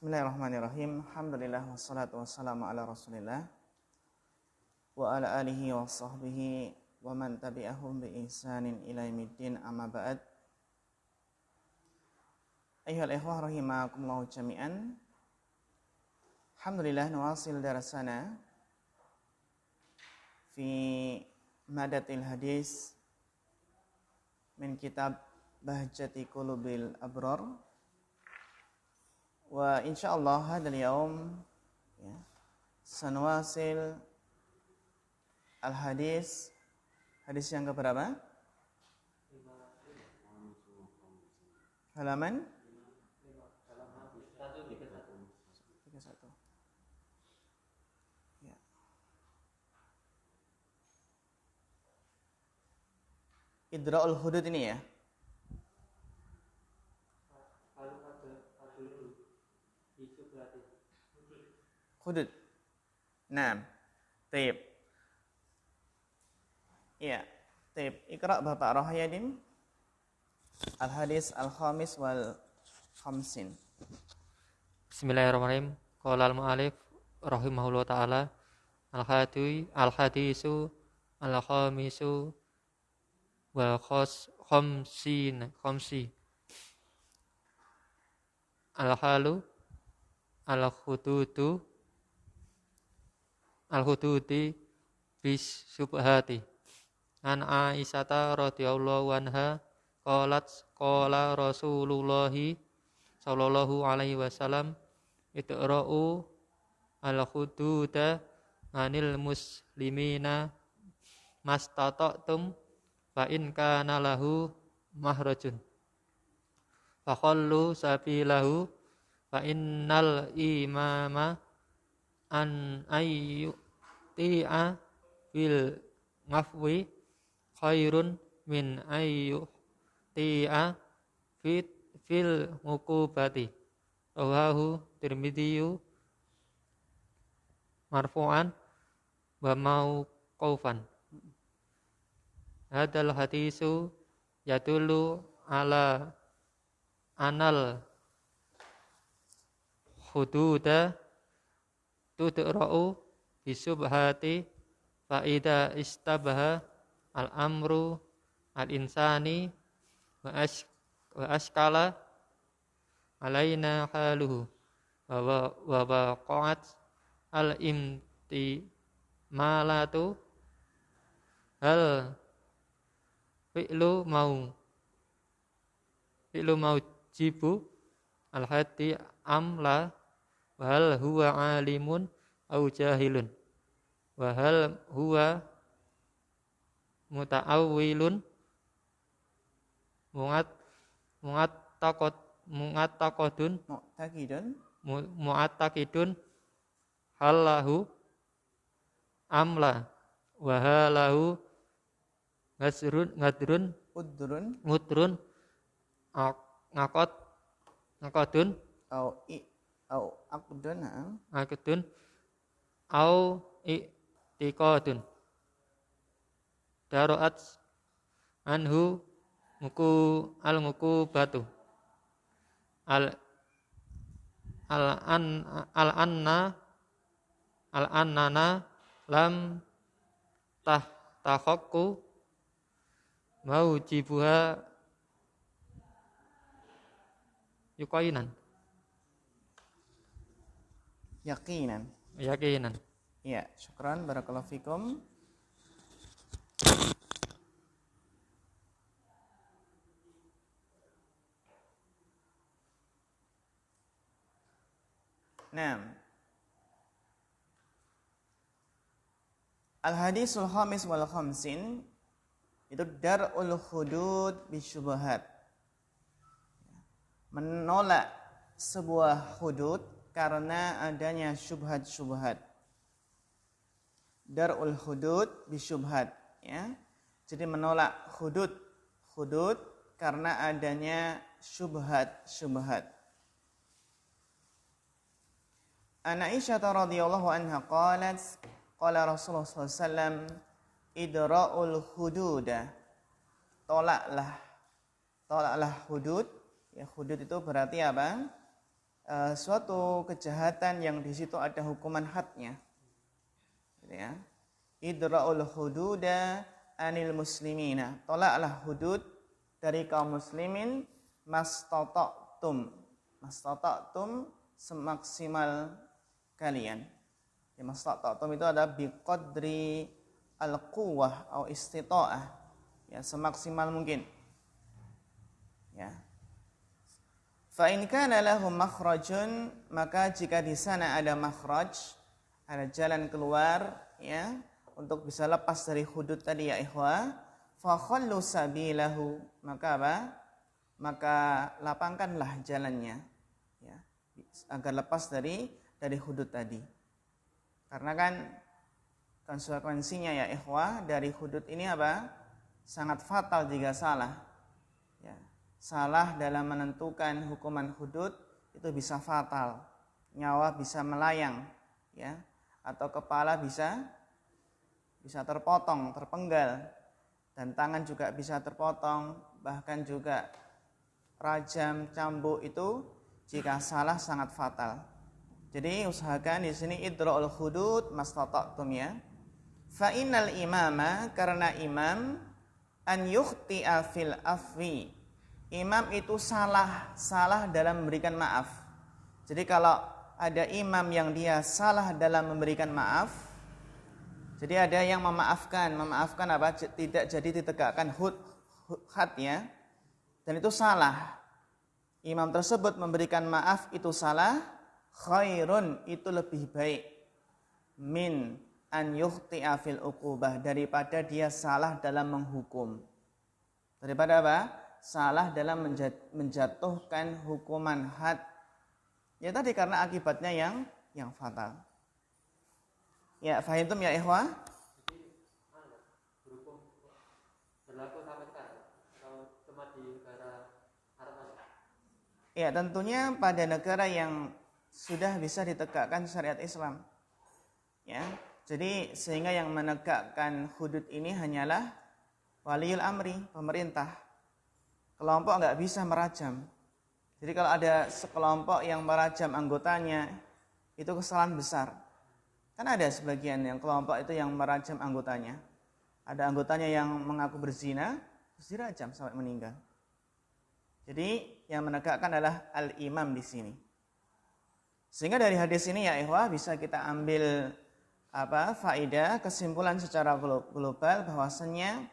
Bismillahirrahmanirrahim. Alhamdulillah wassalatu wassalamu ala Rasulillah wa ala alihi wa sahbihi wa man tabi'ahum bi ihsanin ila yaumiddin, amma ba'd. Ayyuhal ikhwah rahimakumullah jami'an. Alhamdulillah nuwasil darasana fi madatil hadis min kitab Bahjati Qulubil Abrar. Wa insyaallah hadal yaum sanwasil al-hadis yang keberapa? Halaman 31. Ya. Idra'ul hudud ini ya. Hudud. Nah, taib. Iya, taib. Iqra' Bapak Rohayadin. Al-hadis al-khamis wal khamsin. Bismillahirrahmanirrahim. Qala al-mu'alif rahimahullah ta'ala al-hadisu al-khamisu wal khamsi al-halu al-hududi bis subhati an Aisyata radhiyallahu anha qala Rasulullahi sallallahu alaihi wasallam idra'u al-hududa anil muslimina mastata'tum fa in kana lahu mahrajun fa khallu sabilahu fa innal imama an ayyuti'a fil ngafwi khairun min ayyuti'a fil muqubati. Rawahu Tirmidzi marfu'an wa mauqufan. Hadal hadisu yadullu ala anal hududa tudra'u bisubhati fa idza istabaha al-amru al-insani wa askala alaina haluhu wa waqa'at al-imtimalatu hal fi'lu jibu al-hadi amla wa hal huwa alimun au jahilun wa hal huwa muta'awwilun mu'attaqidun halahu amla wa halahu udrun ngaqadun au aqdun au i'tiqadun daru'at anhu muqubatu al-annana lam tahaqqu maujibuha yaqinan. Ya, syukran barakallahu fikum. Nah, al-hadisul khamis wal khamsin itu dar'ul hudud bisyubhat. Menolak sebuah hudud karena adanya syubhat-syubhat. Dar'ul hudud bisyubhat, ya. Jadi menolak hudud karena adanya syubhat-syubhat. An Aisyah radhiyallahu anha qalat qala Rasulullah sallallahu alaihi wasallam idra'ul hududa. Tolaklah hudud. Ya, hudud itu berarti apa? suatu kejahatan yang di situ ada hukuman hadnya. Gitu ya. Idra'ul hududa anil muslimina. Tolaklah hudud dari kaum muslimin mastata'tum. Mastata'tum semaksimal kalian. Ya, mastata'tum itu ada biqadri al-quwwah atau istita'ah. Ya, semaksimal mungkin. Ya. Fa in kana lahum makhrajun, maka jika di sana ada makhraj, ada jalan keluar ya untuk bisa lepas dari hudud tadi ya ikhwah, fa khallu sabilahu, maka apa? Maka lapangkanlah jalannya ya agar lepas dari hudud tadi. Karena kan konsekuensinya ya ikhwah dari hudud ini apa? Sangat fatal jika salah. Ya. Salah dalam menentukan hukuman hudud itu bisa fatal. Nyawa bisa melayang ya atau kepala bisa terpotong, terpenggal, dan tangan juga bisa terpotong, bahkan juga rajam, cambuk itu jika salah sangat fatal. Jadi usahakan di sini idra'ul hudud mastata'tum ya. Fa innal imama, karena imam an yukhti'a fil afwi. Imam itu salah dalam memberikan maaf. Jadi kalau ada imam yang dia salah dalam memberikan maaf, jadi ada yang memaafkan apa? Tidak jadi ditegakkan hadnya, dan itu salah. Imam tersebut memberikan maaf itu salah, khairun itu lebih baik min an yukhti'a fil uqubah, daripada dia salah dalam menghukum. Daripada apa? Salah dalam menjatuhkan hukuman had. Ya tadi karena akibatnya yang fatal. Ya, fahimtum ya ikhwah? Berhukum berlaku sampai sekarang atau cuma di negara Arab? Ya, tentunya pada negara yang sudah bisa ditegakkan syariat Islam. Ya. Jadi sehingga yang menegakkan hudud ini hanyalah waliul amri, pemerintah. Kelompok nggak bisa merajam. Jadi kalau ada sekelompok yang merajam anggotanya, itu kesalahan besar. Kan ada sebagian yang kelompok itu yang merajam anggotanya. Ada anggotanya yang mengaku berzina, terus dirajam sampai meninggal. Jadi yang menegakkan adalah al-imam di sini. Sehingga dari hadis ini ya ikhwah bisa kita ambil faedah, kesimpulan secara global bahwasannya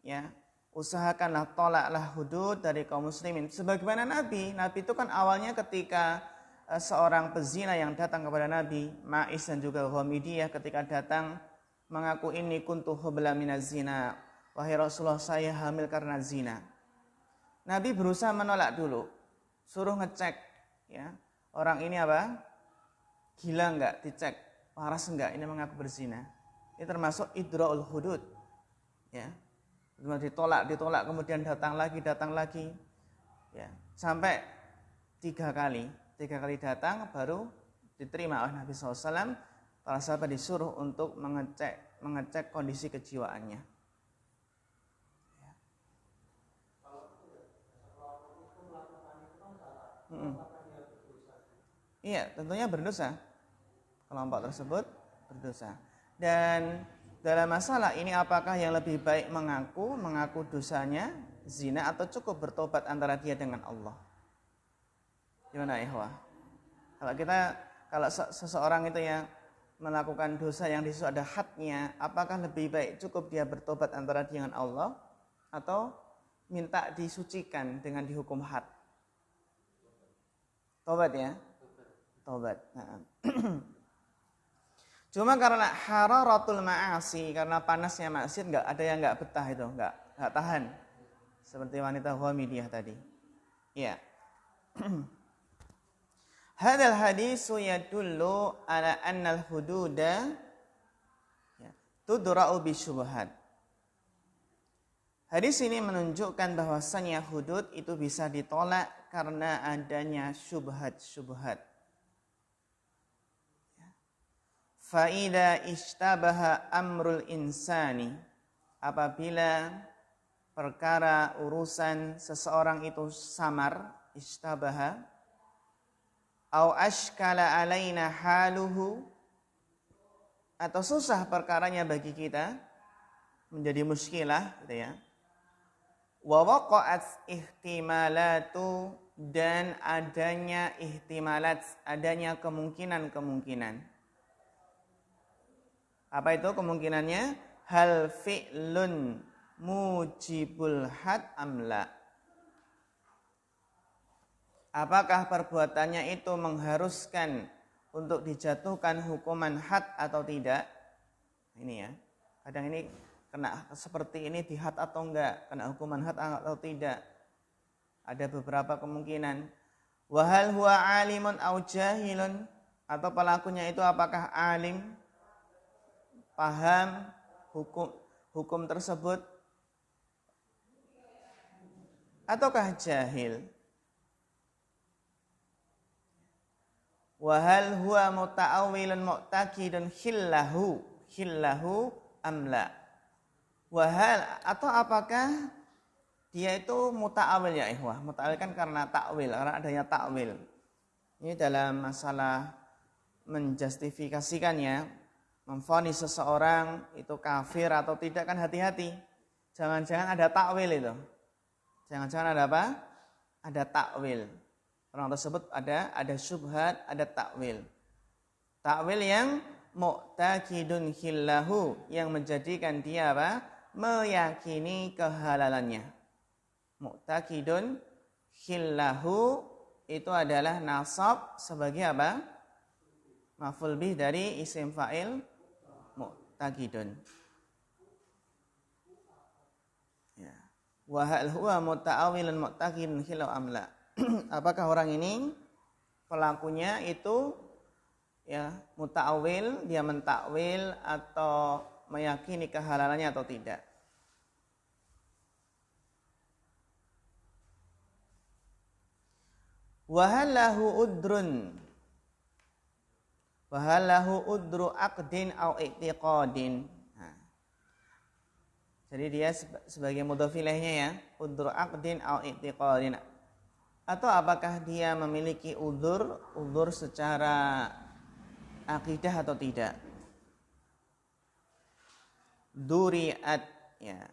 ya usahakanlah tolaklah hudud dari kaum muslimin. Sebagaimana Nabi itu kan awalnya ketika seorang pezina yang datang kepada Nabi, Ma'is dan juga Ghamidiyah ketika datang mengaku ini kuntu hubla minaz zina. Wahai Rasulullah, saya hamil karena zina. Nabi berusaha menolak dulu. Suruh ngecek ya. Orang ini apa? Gila enggak? Dicek. Waras enggak? Ini mengaku berzina. Ini termasuk idra'ul hudud. Ya. Ditolak, kemudian datang lagi, ya, sampai 3 kali datang baru diterima oleh Nabi SAW. Para sahabat disuruh untuk mengecek kondisi kejiwaannya. Ya. Iya, tentunya berdosa. Kelompok tersebut berdosa. Dan dalam masalah ini apakah yang lebih baik mengaku dosanya zina atau cukup bertobat antara dia dengan Allah? Gimana ikhwah? Kalau seseorang itu yang melakukan dosa yang disitu ada hadnya, apakah lebih baik cukup dia bertobat antara dia dengan Allah atau minta disucikan dengan dihukum had? Tobat ya? Tobat. Nah. Cuma karena hararatul ma'asi, karena panasnya maksiat enggak ada yang enggak betah itu, enggak tahan. Seperti wanita Ghamidiyah tadi. Ya. Hadzal hadisu yadullu ala annal hududa tudra'u bisyubhat. Hadis ini menunjukkan bahwasanya hudud itu bisa ditolak karena adanya syubhat. Fa'idha ishtabaha amrul insani, apabila perkara urusan seseorang itu samar, ishtabaha, au ashkala alaina haluhu, atau susah perkaranya bagi kita, menjadi muskilah gitu ya. Wa waqa'at ihtimalatu, dan adanya ihtimalat, adanya kemungkinan-kemungkinan. Apa itu kemungkinannya? Hal fi'lun mujibul had amla. Apakah perbuatannya itu mengharuskan untuk dijatuhkan hukuman had atau tidak? Ini ya. Kadang ini kena seperti ini di had atau enggak, kena hukuman had atau tidak. Ada beberapa kemungkinan. Wa hal huwa alimun au jahilun, atau pelakunya itu apakah alim, paham hukum tersebut, ataukah jahil. Wa hal huwa muta'awwilun mu'taqidun khillahu amla. Wa hal, atau apakah dia itu muta'awil ya ikhwah. Muta'awil kan karena takwil, karena adanya takwil. Ini dalam masalah menjustifikasikannya, memvonis seseorang itu kafir atau tidak, kan hati-hati. Jangan-jangan ada takwil itu. Jangan-jangan ada apa? Ada takwil. Orang tersebut ada syubhat, ada takwil. Takwil yang mu'taqidun khillahu, yang menjadikan dia apa? Meyakini kehalalannya. Mu'taqidun khillahu itu adalah nasab sebagai apa? Maf'ul bih dari isim fa'il mu'taqidun. Ya. Wa hal huwa muta'awwilun mu'taqidun khillahu amla. Apakah orang ini pelakunya itu ya muta'awil, dia mentakwil atau meyakini kehalalannya atau tidak? Wa halahu udrun, wa halahu udru aqdin au i'tiqadin. Nah, jadi dia sebagai mudhof ilaihnya ya, udru aqdin au i'tiqadin. Atau apakah dia memiliki uzur secara akidah atau tidak? Duri'at, ya,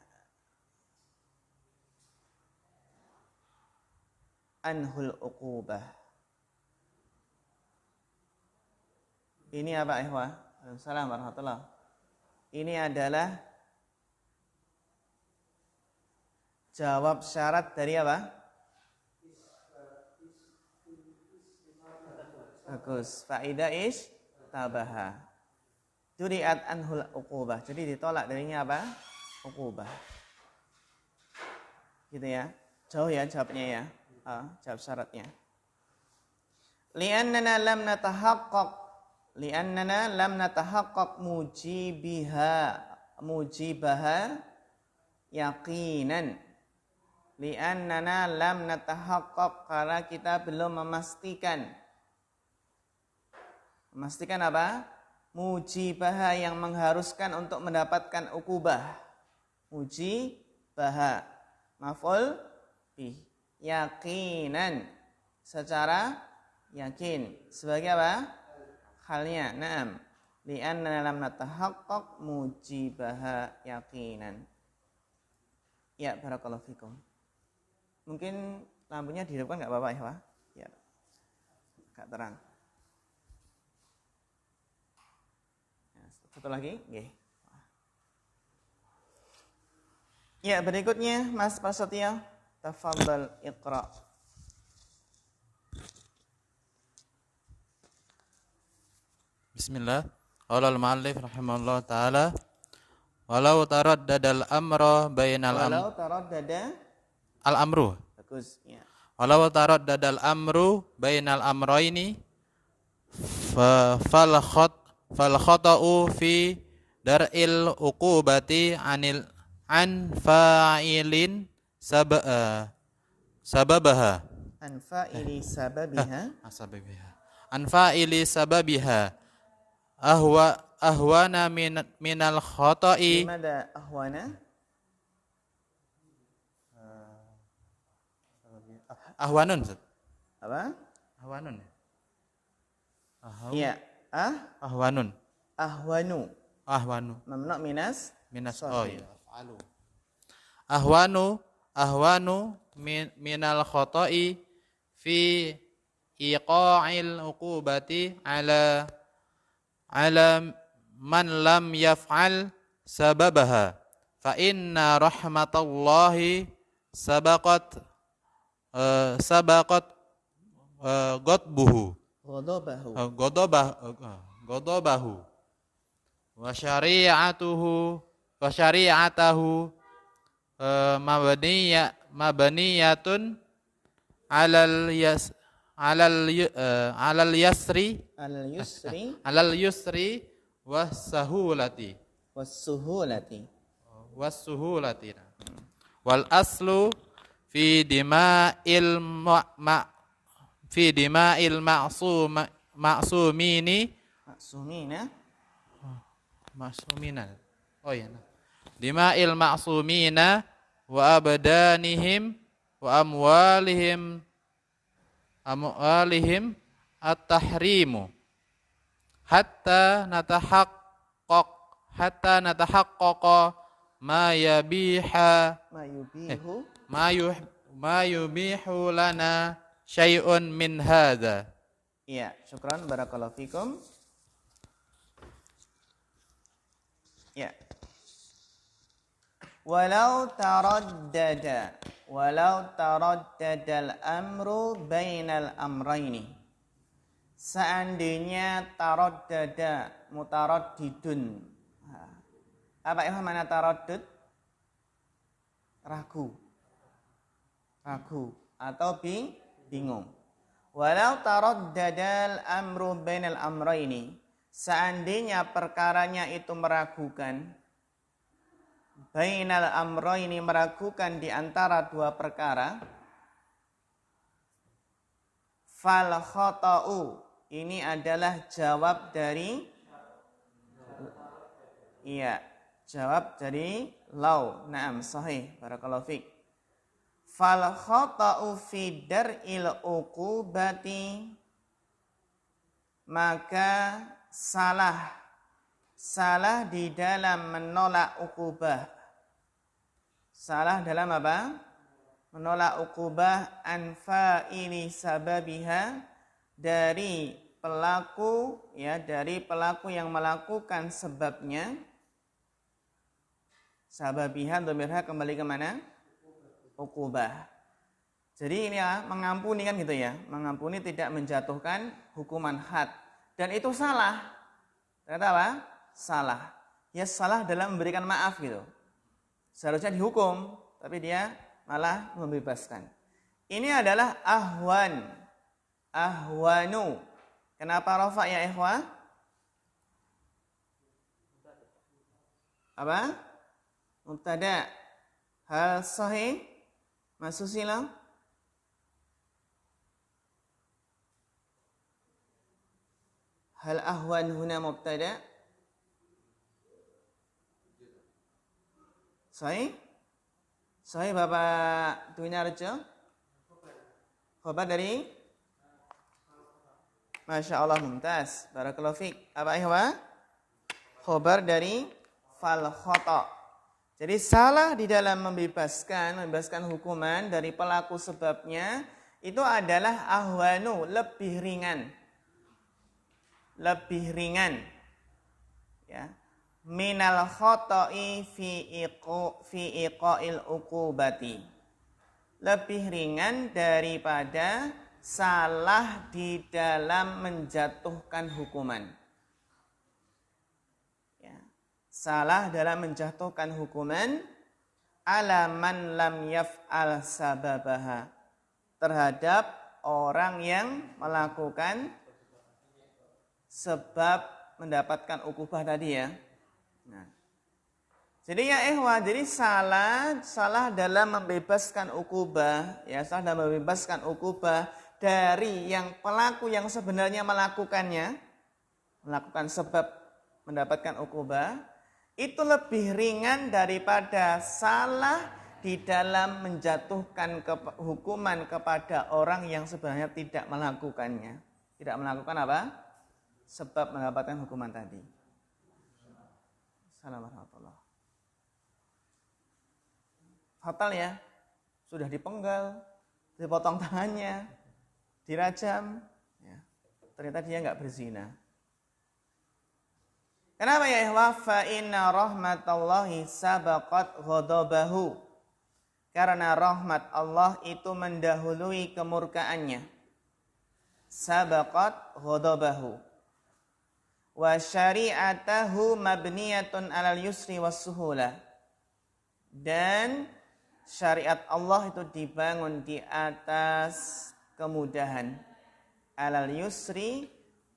anhul uqubah. Ini apa ikhwah? Waalaikumsalam warahmatullahi. Ini adalah jawab syarat dari apa? Bagus. Faida ish tabaha. Duri'at anhul uqubah. Jadi ditolak darinya apa? Uqubah. Gitu ya. Jauh ya jawabnya ya. Jawab syaratnya. Li'annana lam natahaqqaq mujibaha yaqinan. Li'annana lam natahaqqaq, karena kita belum memastikan apa? Mujibaha, yang mengharuskan untuk mendapatkan ukubah. Mujibaha maf'ul bih, yaqinan, secara yakin. Sebagai apa? Halnya. Naam. Li'anna lam natahaqqaq mujibaha yaqinan. Ya, barakallahu fikum. Mungkin lampunya dihidupkan enggak Bapak ya, Pak? Ya. Agak terang. Satu lagi, nggih. Ya, berikutnya Mas Prasetyo, tafadhal iqra. Bismillah. Qala al-mu'allif rahimahullah taala, walau taraddada al-amra bainal Walau taraddada al-amru. Bagus, ya. Walau taraddada al-amru bainal amrayni fal khata'u fi dar'il uqubati an fa'ilin sababaha An fa'ili sababiha. An fa'ili sababiha ahwana minal khata'i. Limada ahwana? Ahwanun. Apa? Ahwanun. Iya. Ahwanun. Ahwanu. Ahwanu. Mamnu minas Minas sarfi. ya. Af'alu. Ahwanu minal khoto'i fi iqa'il uqubati ala man lam yaf'al sababaha fa inna rahmatallahi sabaqat ghadbuhu Ghadabahu. godobahu wa syari'atahu mabaniyatun alal yasri Al-yusri was-sahulati was-suhulati. wal aslu fi dima'il ma'sumina dima'il ma'sumina wa abdanihim wa amwalihim at-tahrimu hatta natahaqqaqa ma yubihu lana syai'un min hadza. Iya, syukran barakallahu fikum. Ya. Walau taraddada al-amru bainal amrayni. Seandainya taraddada mutaraddidun. Apa itu mana taraddud? Ragu atau bingung. Walau taraddada al-amru bainal amrayni. Seandainya perkaranya itu meragukan, bainal amrayni meragukan di antara dua perkara, fal khata'u ini adalah jawab dari lau. Naam, sahih. Barakallahu fiik. Fal khata'u fi dar'il uqubati, maka salah di dalam menolak ukubah. Salah dalam apa? Menolak ukubah an fa'ili sababiha, dari pelaku yang melakukan sebabnya. Sababiha dhamirha kembali ke mana? Ukubah. Jadi ini ya, mengampuni kan gitu ya. Mengampuni tidak menjatuhkan hukuman had. Dan itu salah. Ternyata apa? Salah. Ya salah dalam memberikan maaf gitu. Seharusnya dihukum, tapi dia malah membebaskan. Ini adalah ahwanu. Kenapa rafa ya ikhwah? Apa? Mubtada. Hal sahih? Mas Susilo? Hal ahwan huna mubtada? Sahih? Sahih Bapak Dwi Narjo? Khabar dari? Masya Allah, mumtaz. Barakallahu fiik. Apa ihwa? Khabar dari fal khata'. Jadi salah di dalam membebaskan hukuman dari pelaku sebabnya itu adalah ahwanu, lebih ringan. Ya. Minal khata'i fi iqa'il uqubati. Lebih ringan daripada salah di dalam menjatuhkan hukuman. Ya. Salah dalam menjatuhkan hukuman ala man lam yaf'al sababaha, terhadap orang yang melakukan sebab mendapatkan ukubah tadi ya. Nah. Jadi ya jadi salah dalam membebaskan ukubah, ya salah dalam membebaskan ukubah dari yang pelaku yang sebenarnya melakukan sebab mendapatkan ukubah, itu lebih ringan daripada salah di dalam menjatuhkan hukuman kepada orang yang sebenarnya tidak melakukannya. Tidak melakukan apa? sebab mendapatkan hukuman tadi. Assalamualaikum. Fatal ya, sudah dipenggal, dipotong tangannya, dirajam, ya. Ternyata dia nggak berzina. Kenapa ya ikhwah? Fa inna rahmatallahi sabaqat ghadabahu. Karena rahmat Allah itu mendahului kemurkaannya. Sabaqat ghadabahu. Wa syari'atahu mabniyatun 'alal yusri was suhula. Dan syariat Allah itu dibangun di atas kemudahan. 'Alal yusri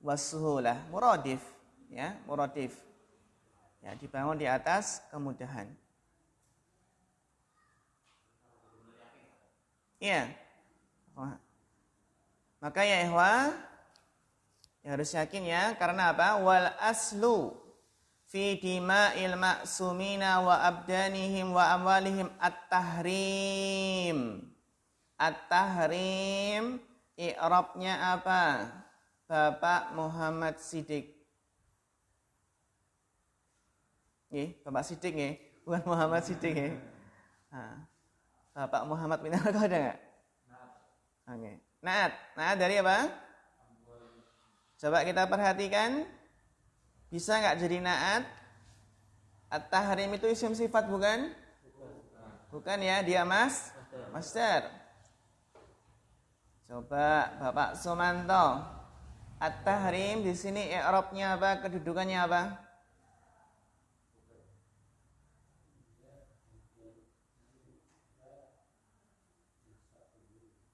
was suhula. Muradif. Ya, muradif. Ya, dibangun di atas kemudahan. Iya. Maka ya ikhwah, ya harus yakin ya, karena apa? Wal aslu fi dima'il ma'sumina wa abdanihim wa amwalihim at-tahrim. At-tahrim i'rabnya apa? Bapak Muhammad Siddiq. Bapak Siddiq ya, bukan Muhammad Siddiq ya. Bapak Muhammad bin Al ada nggak? Oke. Naat dari apa? Coba kita perhatikan, bisa nggak jadi naat? At-tahrim itu isim sifat bukan? Bukan ya, dia master. Coba Bapak Sumanto, at-tahrim di sini i'rabnya apa? Kedudukannya apa?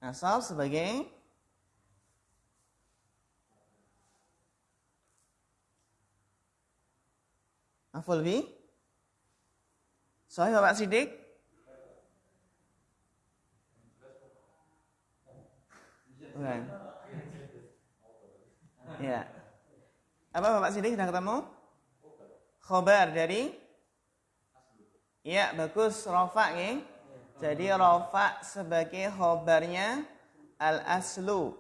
Nasab sebagai maf'ul bi. Sahih Bapak Siddiq? Bukan. Ya. Apa Bapak Siddiq sudah ketemu? Khobar dari? Ya, bagus, rafa ya. Jadi rafa sebagai khobarnya al-aslu.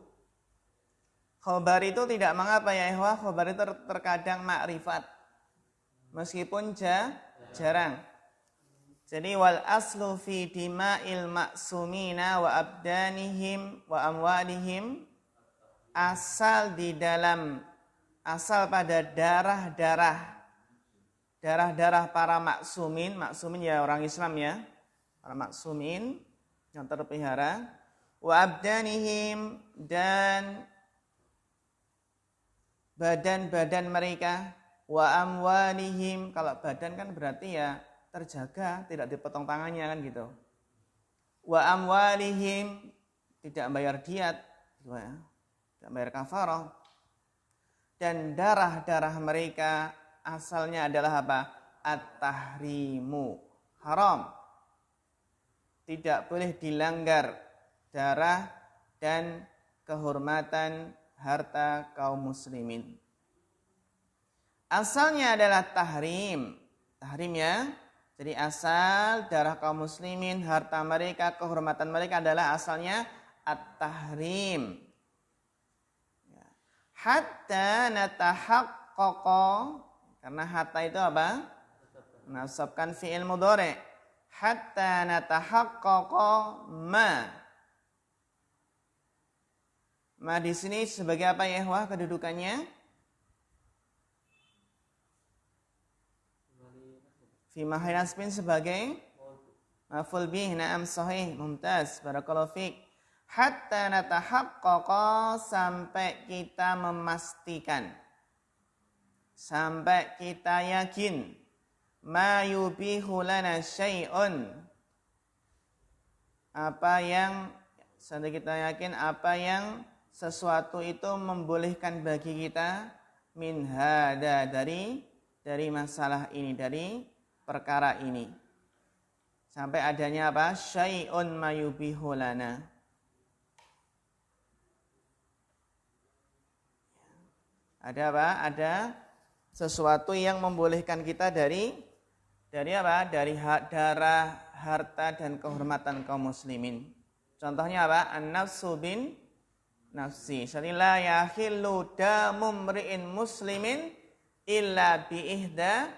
Khobar itu tidak mengapa ya ikhwah, khobar itu terkadang makrifat. Meskipun jarang. Jadi wal aslu fi dima'il ma'sumina wa abdanihim wa amwalihim, asal pada darah-darah para maksumin ya orang Islam ya. Para maksumin yang terpelihara, wa abdanihim, dan badan-badan mereka, wa amwalihim, kalau badan kan berarti ya terjaga, tidak dipotong tangannya kan gitu. Wa amwalihim, tidak bayar diat, gitu ya. Tidak bayar kafarah. Dan darah-darah mereka asalnya adalah apa? At-tahrimu, haram. Tidak boleh dilanggar darah dan kehormatan harta kaum muslimin. Asalnya adalah tahrim. Tahrim ya. Jadi asal darah kaum muslimin, harta mereka, kehormatan mereka adalah asalnya at-tahrim. Hatta natahaqqaqa, karena hatta itu apa? Menasabkan fi'il mudhari'. Hatta natahaqqaqa ma di sini sebagai apa ya ikhwah kedudukannya? Fi mahal nasbin sebagai maf'ul bih. Na'am, sahih, mumtaz, barakallahu fiik. Hatta natahaqqaqa, sampai kita memastikan, sampai kita yakin, ma yubihu lana syai'un, apa yang sampai kita yakin apa yang sesuatu itu membolehkan bagi kita, min hada, dari masalah ini, dari perkara ini, sampai adanya apa? Syai'un ma yubihu lana. Ada apa? Ada sesuatu yang membolehkan kita dari apa? Dari darah, harta dan kehormatan kaum muslimin. Contohnya apa? An-nafsu bin nafsi. Jadi la yahillu damu mri'in muslimin illa bi ihda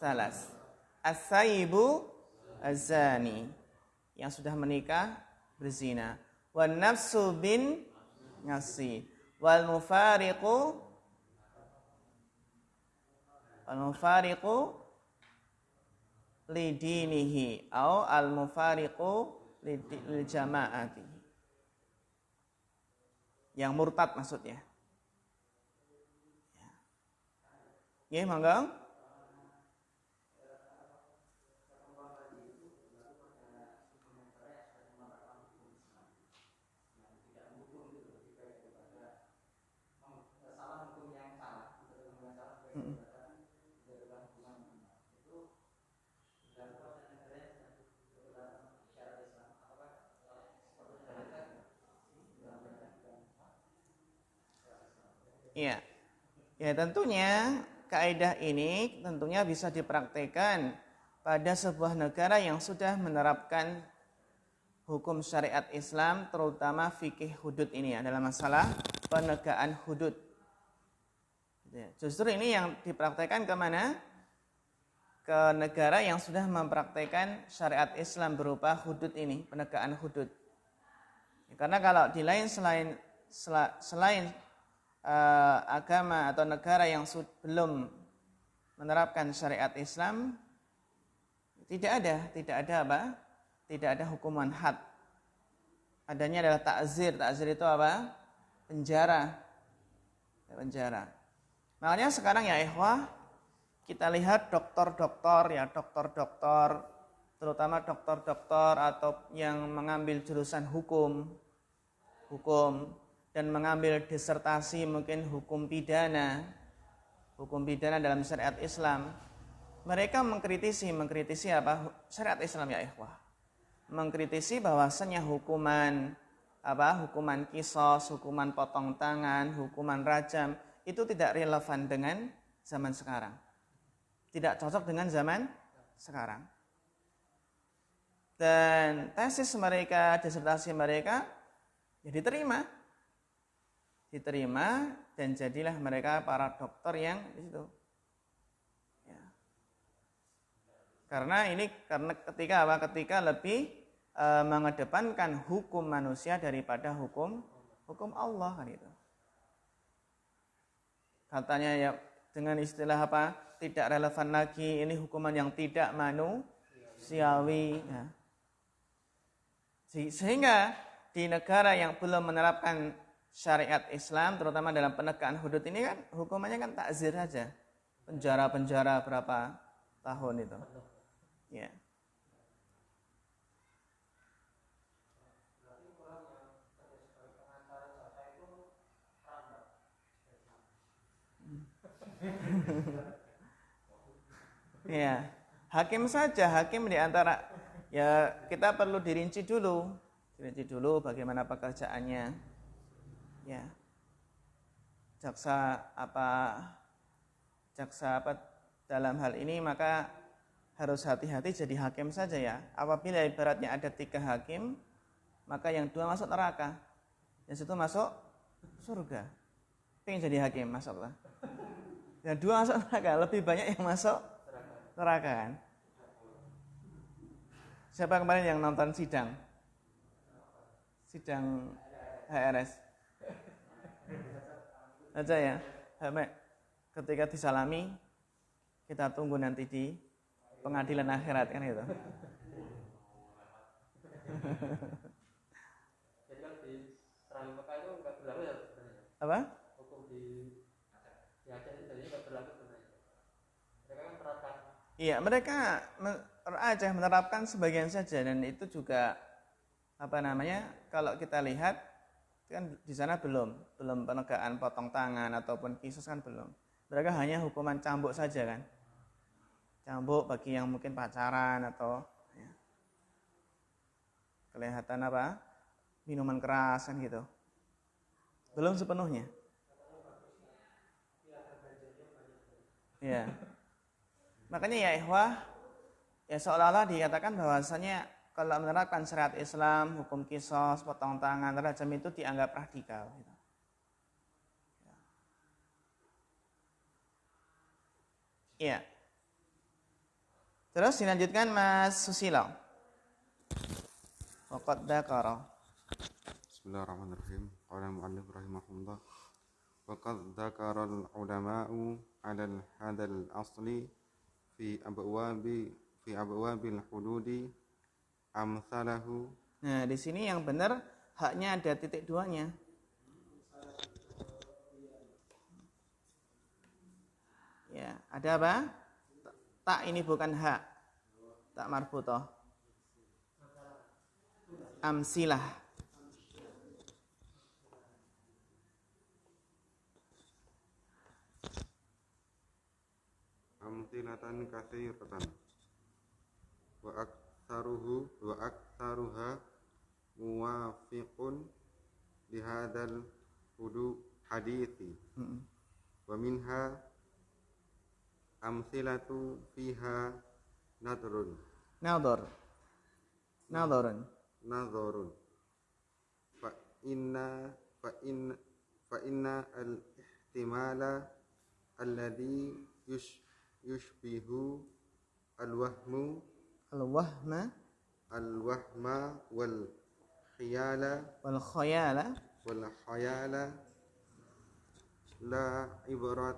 salas. As-saibu az-zani, yang sudah menikah berzina. Wan nafsu bin nafsi. Wal mufariqu lidinihi au al mufariqu lil jama'ati. Yang murtad maksudnya. Ya, monggo. Iya. Ya, tentunya kaidah ini tentunya bisa dipraktikkan pada sebuah negara yang sudah menerapkan hukum syariat Islam, terutama fikih hudud ini adalah masalah penegakan hudud. Justru ini yang dipraktikkan kemana? Ke negara yang sudah mempraktikkan syariat Islam berupa hudud ini, penegakan hudud. Karena kalau di lain selain agama atau negara yang belum menerapkan syariat Islam, tidak ada apa? Tidak ada hukuman had. Adanya adalah ta'zir. Ta'zir itu apa? Penjara. Makanya sekarang ya ikhwah, kita lihat doktor-doktor, terutama doktor-doktor atau yang mengambil jurusan hukum dan mengambil disertasi mungkin hukum pidana dalam syariat Islam. Mereka mengkritisi apa? Syariat Islam ya ikhwah. Mengkritisi bahwasanya hukuman qisas, hukuman potong tangan, hukuman rajam itu tidak relevan dengan zaman sekarang. Tidak cocok dengan zaman sekarang. Dan tesis mereka, disertasi mereka ya diterima dan jadilah mereka para dokter yang di situ. Ya. Karena ketika lebih mengedepankan hukum manusia daripada hukum Allah kan itu. Katanya ya dengan istilah apa? Tidak relevan lagi, ini hukuman yang tidak manusiawi. Ya. Sehingga di negara yang belum menerapkan syariat Islam, terutama dalam penegakan hudud ini kan hukumannya kan takzir saja, penjara berapa tahun itu, ya. Ya, hakim di antara ya kita perlu dirinci dulu bagaimana pekerjaannya. Ya, jaksa apa dalam hal ini maka harus hati-hati jadi hakim saja ya. Apabila ibaratnya ada 3 hakim, maka yang 2 masuk neraka, yang 1 masuk surga. Pengen jadi hakim, masuklah. Yang 2 masuk neraka, lebih banyak yang masuk neraka kan. Siapa kemarin yang nonton sidang HRS? Aja ya, ketika disalami kita tunggu nanti di pengadilan akhirat kan itu. Jadi kalau di Serambi Mekah itu nggak berlaku ya sebenarnya? Apa? Hukum di Aceh itu jadi nggak berlaku sebenarnya. Mereka kan menerapkan. Iya, mereka Aceh menerapkan sebagian saja dan itu juga kalau kita lihat kan di sana belum penegakan potong tangan ataupun qisas kan belum. Mereka hanya hukuman cambuk saja kan. Cambuk bagi yang mungkin pacaran atau ya, kelihatan minuman keras kan gitu. Belum sepenuhnya. Ya. Makanya ya ikhwah, ya seolah-olah dikatakan bahwasanya kalau menerapkan syariat Islam, hukum qisas, potong tangan, rajam itu dianggap radikal. Gitu. Ya. Terus dilanjutkan Mas Susilo. Waqad dzakara. Bismillahirrahmanirrahim. Qala al-mu'allif rahimahullah. Waqad dzakara al-ulama'u 'ala hadzal asli fi abwabil hududi amsalahu. Nah, di sini yang benar haknya ada titik duanya. Ya, ada apa? Tak ini bukan hak. Tak marfutoh. Amsilah. Amsilatan katsiratan. Wa aktsaruha muwafiqun li hadzal hadithi. Wa minha amsilatu fiha nadrun Nadharun. fa inna al-ihtimala alladhi yushbihu al-wahma wal khayala la ibrata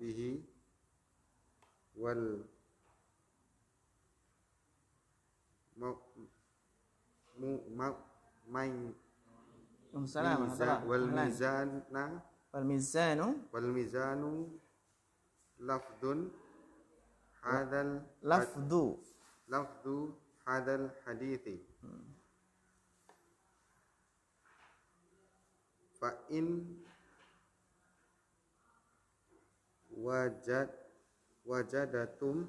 bihi wal mizanu lafdhu hadal hadithi fa in wajadatum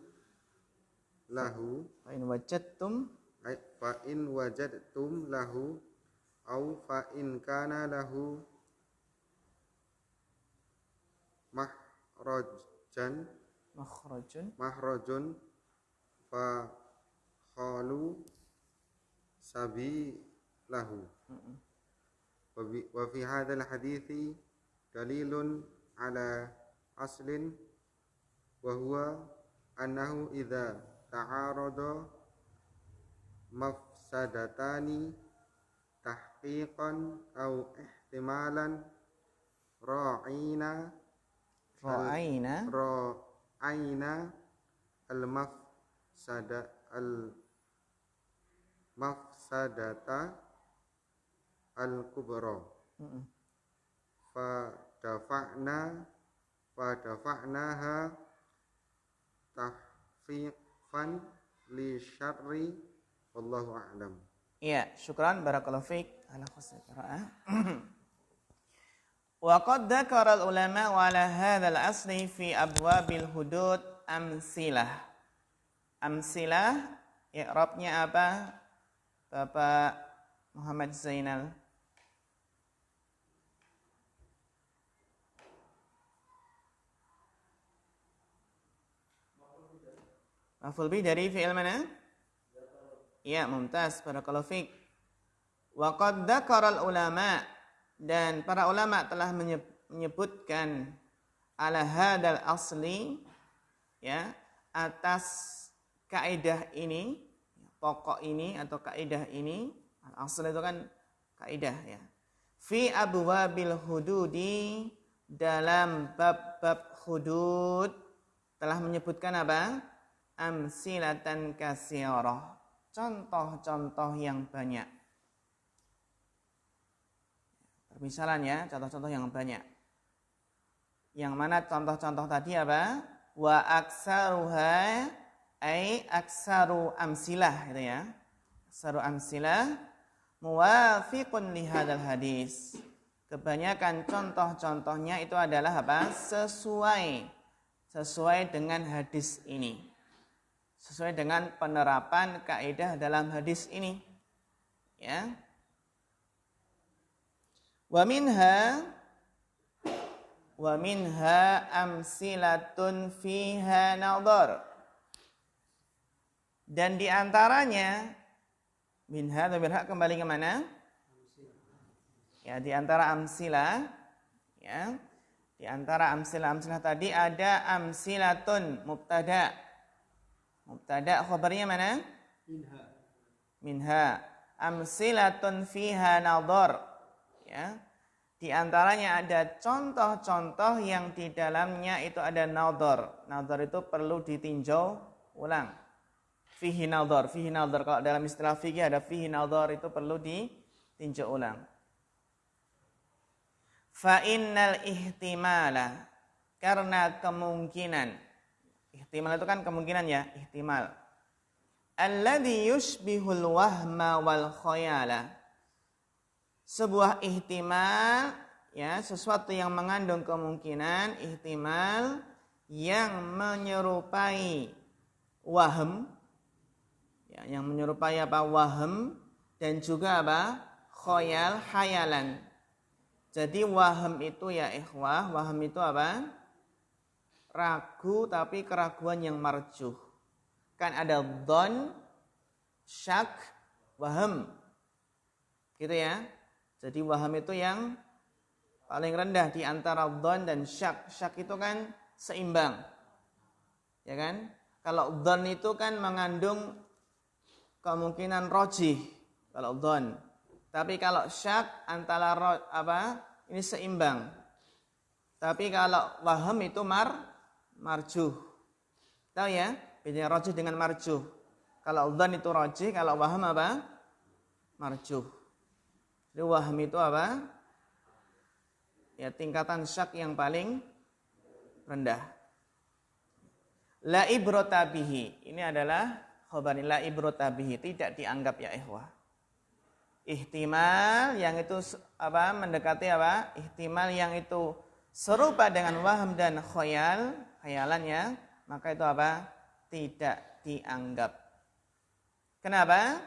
lahu au fa in kana lahu mahrajun fa qalu sabilahu. Wa fi hadzal hadithi dalilun ala aslin wa huwa annahu idza ta'arada mafsadatani tahqiqan aw ihtimalan ra'ayna al-mafsadata al-kubra fadafa'naha tahfiqan li syarri wallahu a'lam. Iya, syukran barakallahu fiik ala husnil qiraah. Wa qad dzakara al-ulama wa ala hadzal asli fi abwabil hudud amsilah. Amsilah i'rabnya apa? Bapak Muhammad Zainal. Maf'ul bih dari fi'il mana? Ya, mumtaz, barakallahu fiik. Wa qad dzakara al-ulama, dan para ulama telah menyebutkan ala hadzal asli, ya, atas kaidah ini, pokok ini atau kaidah ini. Al-asl itu kan kaidah, ya. Fi abwabil hududi, dalam bab-bab hudud telah menyebutkan apa? Amsilatan katsirah, contoh-contoh yang banyak. Permisalan, ya, contoh-contoh yang banyak. Yang mana contoh-contoh tadi apa? Wa aksaruha ay aksaru amsilah, gitu ya. Aksaru amsilah muwafiqun li hadzal hadis. Kebanyakan contoh-contohnya itu adalah apa? Sesuai dengan hadis ini. Sesuai dengan penerapan kaidah dalam hadis ini. Ya. Wa minha amsilatun fiha nadhar. Dan di antaranya minha dhamir ha kembali ke mana? Ya, di antara amsilah, ya. Di antara amsilah-amsilah tadi ada amsilatun mubtada. Mubtada khabarnya mana? Minha. Amsilatun fiha nadhar. Ya. Di antaranya ada contoh-contoh yang di dalamnya itu ada nadhar. Nadhar itu perlu ditinjau ulang. Fihi nadhar. Fihi nadhar. Kalau dalam istilah fikih ada fihi nadhar itu perlu ditinjau ulang. Fa innal ihtimala, karena kemungkinan. Ihtimal itu kan kemungkinan ya, ihtimal. Alladhi yushbihul wahma wal khayala. Sebuah ihtimal ya, sesuatu yang mengandung kemungkinan, ihtimal yang menyerupai wahm ya, yang menyerupai apa? Wahm dan juga apa? Khayal, khayalan. Jadi wahm itu ya ikhwah, wahm itu apa? Ragu tapi keraguan yang marjuh. Kan ada dhon, syak, wahm. Gitu ya. Jadi wahm itu yang paling rendah di antara dhon dan syak. Syak itu kan seimbang. Ya kan? Kalau dhon itu kan mengandung kemungkinan rojih. Kalau dhon. Tapi kalau syak antara ini seimbang. Tapi kalau wahm itu marjuh. Tahu ya? Bedanya rojih dengan marjuh. Kalau dzan itu rojih, kalau wahm apa? Marjuh. Jadi wahm itu apa? Ya tingkatan syak yang paling rendah. La ibrata bihi. Ini adalah khabar la ibrata bihi, tidak dianggap ya ikhwah. Ihtimal yang itu apa? Mendekati apa? Ihtimal yang itu serupa dengan wahm dan khayal, khayalannya, maka itu apa? Tidak dianggap. Kenapa?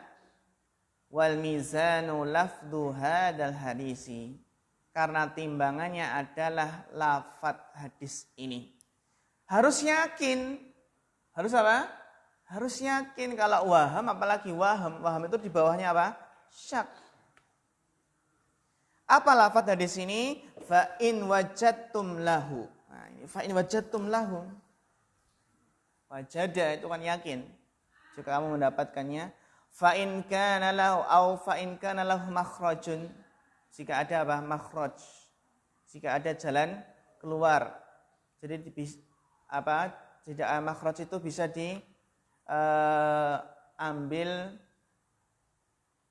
Wal mizanu lafdhu hadzal hadisi. Karena timbangannya adalah lafaz hadis ini. Harus yakin. Harus apa? Harus yakin kalau wahm, apalagi wahm. Wahm itu di bawahnya apa? Syak. Apa lafaz hadis ini? Fa in wajadtum lahu. Nah, ini fa in wajadtum lahu. Wajada itu kan yakin. Jika kamu mendapatkannya, fa in kana lahu au fa in kana lahu makhrajun. Jika ada apa? Makhraj. Jika ada jalan keluar. Jadi apa? Tidak makhraj itu bisa diambil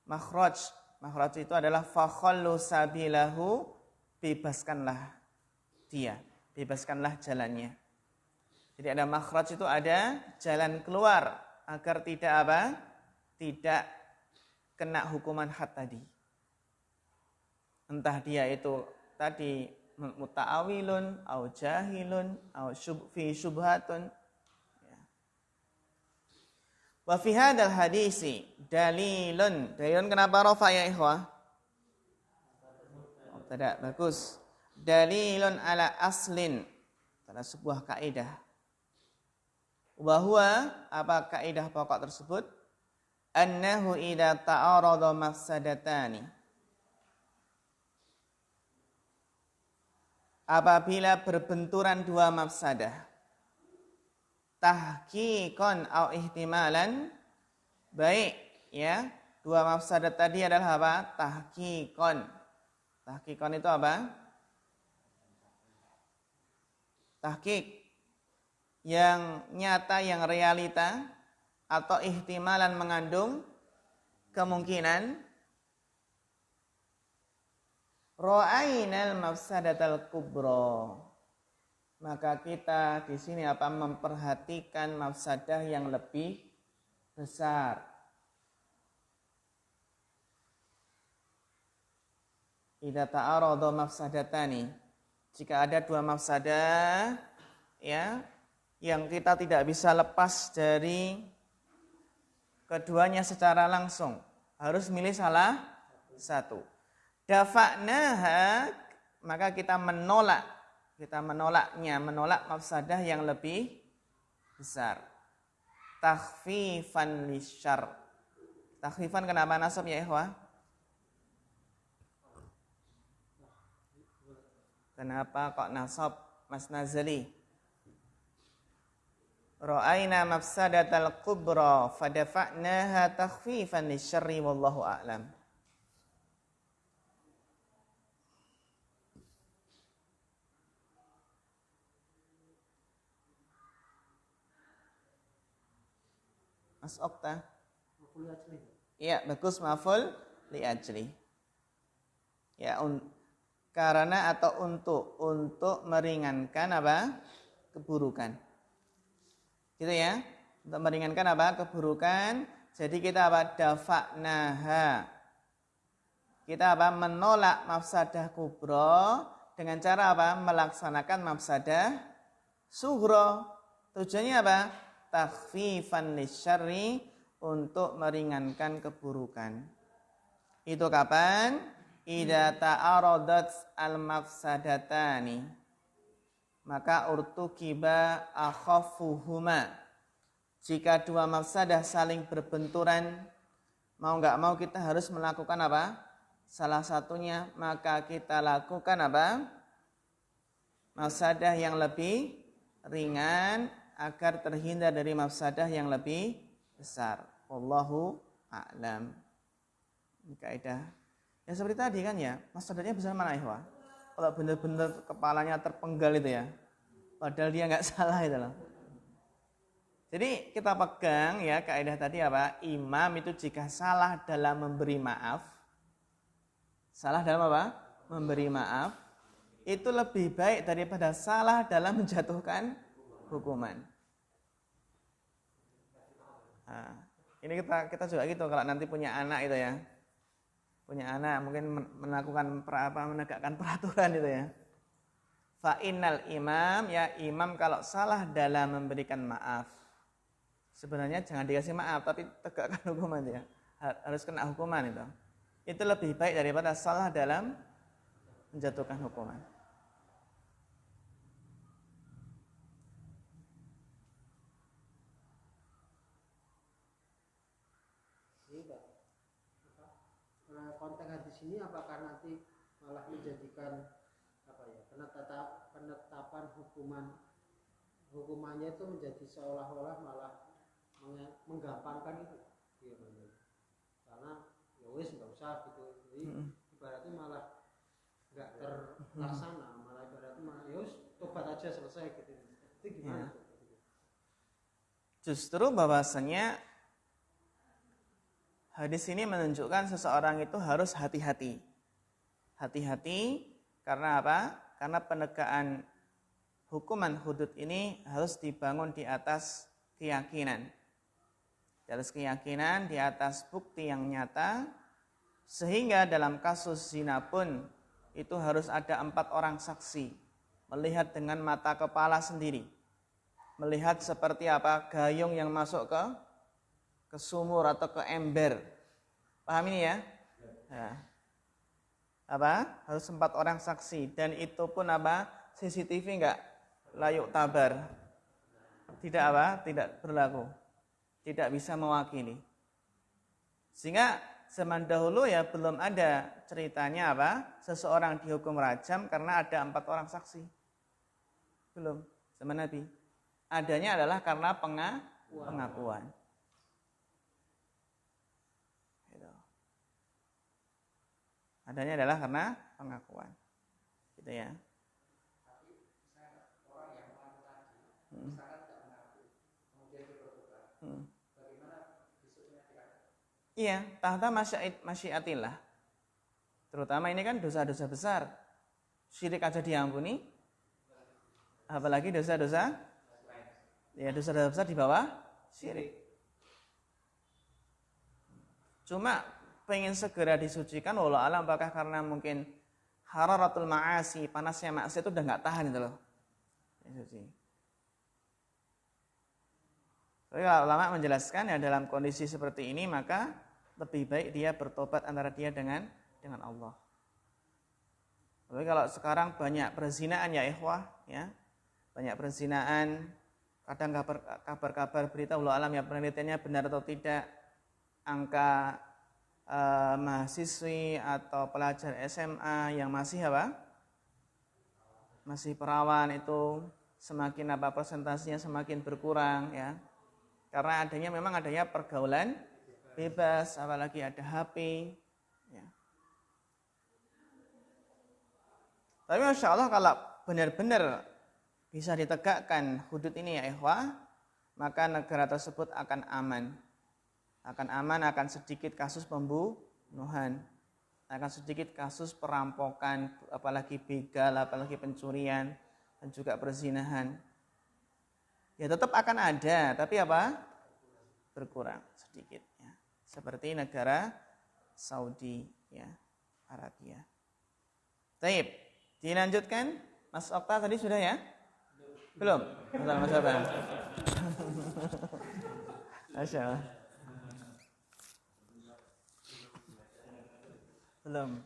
makhraj. Makhraj itu adalah fakhallu sabilahu, bebaskanlah dia, bebaskanlah jalannya. Jadi ada makhraj itu ada jalan keluar agar tidak apa? Tidak kena hukuman had tadi. Entah dia itu tadi muta'awilun au jahilun au fi syubhatun. Wa fi hadzal hadisi dalilun. Dalilun kenapa rafa ya ikhwah? Tidak bagus. Dalilun ala aslin. Adalah sebuah kaidah. Wa huwa, apa kaidah pokok tersebut? Annahu idza ta'arada mafsadatani. Apabila berbenturan dua mafsadah, tahqiqan au ihtimalan, baik ya, dua mafsadat tadi adalah apa? Tahqiqan. Tahqiqan itu apa? Tahqiq yang nyata, yang realita, atau ihtimalan mengandung kemungkinan. Ra'ainal mafsadatal kubra. Maka kita di sini apa? Memperhatikan mafsadah yang lebih besar. Idza ta'arada mafsadatani. Jika ada dua mafsadah ya, yang kita tidak bisa lepas dari keduanya secara langsung, harus milih salah satu. Dafa'naha, maka kita menolaknya, menolak mafsadah yang lebih besar. Takhfifan lisyarr. Takhfifan kenapa nasab ya ikhwah? Kenapa kok nasab Mas Nazali? Ra'aina mafsadatal kubra fadafa'naha takhfifan lisyarri wallahu a'lam. Mas Okta? Iya, bagus, maful li ajli. Ya, karena atau untuk meringankan apa? Keburukan. Gitu ya. Untuk meringankan apa? Keburukan. Jadi kita apa? Dafa'naha. Kita apa? Menolak mafsadah kubro dengan cara apa? Melaksanakan mafsadah sughra. Tujuannya apa? Takhfifan lisyarri, untuk meringankan keburukan. Itu kapan? Idza ta'aradat al-mafsadatani, maka urtukiba akhaffuhuma. Jika dua mafsadah saling berbenturan, mau enggak mau kita harus melakukan apa? Salah satunya, maka kita lakukan apa? Mafsadah yang lebih ringan agar terhindar dari mafsadah yang lebih besar. Wallahu a'lam. Ini kaidah. Ya seperti tadi kan ya, mafsadahnya besar mana ikhwah? Kalau benar-benar kepalanya terpenggal itu ya, padahal dia nggak salah itu loh. Jadi kita pegang ya kaidah tadi apa? Imam itu jika salah dalam memberi maaf, salah dalam apa? Memberi maaf, itu lebih baik daripada salah dalam menjatuhkan hukuman. Nah, ini kita juga gitu kalau nanti punya anak itu ya. Punya anak mungkin melakukan menegakkan peraturan itu ya. Fa innal imam, ya imam kalau salah dalam memberikan maaf, sebenarnya jangan dikasih maaf tapi tegakkan hukuman ya. Harus kena hukuman itu. Itu lebih baik daripada salah dalam menjatuhkan hukuman. Konteks hadis ini apakah nanti malah menjadikan penetapan hukumannya itu menjadi seolah-olah malah menggampangkan itu, karena ya wis nggak usah gitu, jadi ibaratnya malah nggak terlaksana, malah ibaratnya ya wis tobat aja selesai gitu. Itu gimana? Ya. Justru bahwasanya hadis ini menunjukkan seseorang itu harus hati-hati. Hati-hati karena apa? Karena penegakan hukuman hudud ini harus dibangun di atas keyakinan. Di atas keyakinan, di atas bukti yang nyata. Sehingga dalam kasus zina pun itu harus ada 4 orang saksi. Melihat dengan mata kepala sendiri. Melihat seperti apa gayung yang masuk ke sumur atau ke ember. Paham ini ya? Nah, apa? Harus 4 orang saksi, dan itu pun apa? CCTV enggak layuk tabar. Tidak apa? Tidak berlaku. Tidak bisa mewakili. Sehingga zaman dahulu ya belum ada ceritanya apa? Seseorang dihukum rajam karena ada 4 orang saksi. Belum. Zaman Nabi. Adanya adalah karena pengakuan. Adanya adalah karena pengakuan. Gitu ya. Iya, tahta masyiatillah. Terutama ini kan dosa-dosa besar. Syirik aja diampuni. Apalagi dosa-dosa, ya dosa-dosa besar di bawah syirik. Cuma pengen segera disucikan, wallahu alam, apakah karena mungkin hararatul ma'asi, panasnya maksiat itu udah nggak tahan itu loh. Tapi kalau ulama menjelaskan ya dalam kondisi seperti ini maka lebih baik dia bertobat antara dia dengan Allah. Tapi kalau sekarang banyak perzinaan ya ikhwah, ya banyak perzinaan, kadang kabar-kabar berita wallahu alam ya penelitiannya benar atau tidak, angka mahasiswi atau pelajar SMA yang masih apa? masih perawan itu semakin persentasinya semakin berkurang ya. Karena memang adanya pergaulan bebas, apalagi ada HP ya. Tapi Masya Allah kalau benar-benar bisa ditegakkan hudud ini ya ikhwah, maka negara tersebut akan aman. Akan sedikit kasus pembunuhan, akan sedikit kasus perampokan, apalagi begal, apalagi pencurian, dan juga perzinahan. Ya tetap akan ada, tapi berkurang sedikit ya. Seperti negara Saudi ya, Arabia. Baik, dilanjutkan. Mas Okta tadi sudah ya? Belum? Mas Okta. Masya Allah. Belum.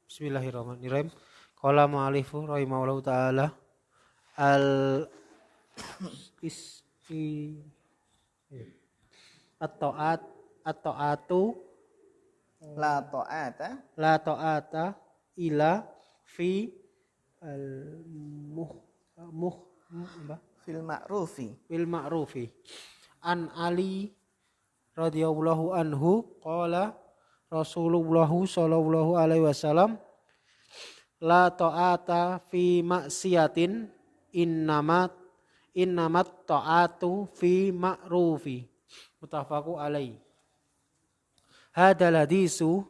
Bismillahirrahmanirrahim. Qala mu'alifu rahimahullahu ta'ala al isti at-ta'atu La ta'ata ila fi fil ma'rufi. An Ali radhiyallahu anhu qala Rasulullah sallallahu alaihi wasallam la ta'ata fi maksiatin innamat ta'atu fi ma'rufi. Muttafaqu alaihi. Hadal hadisu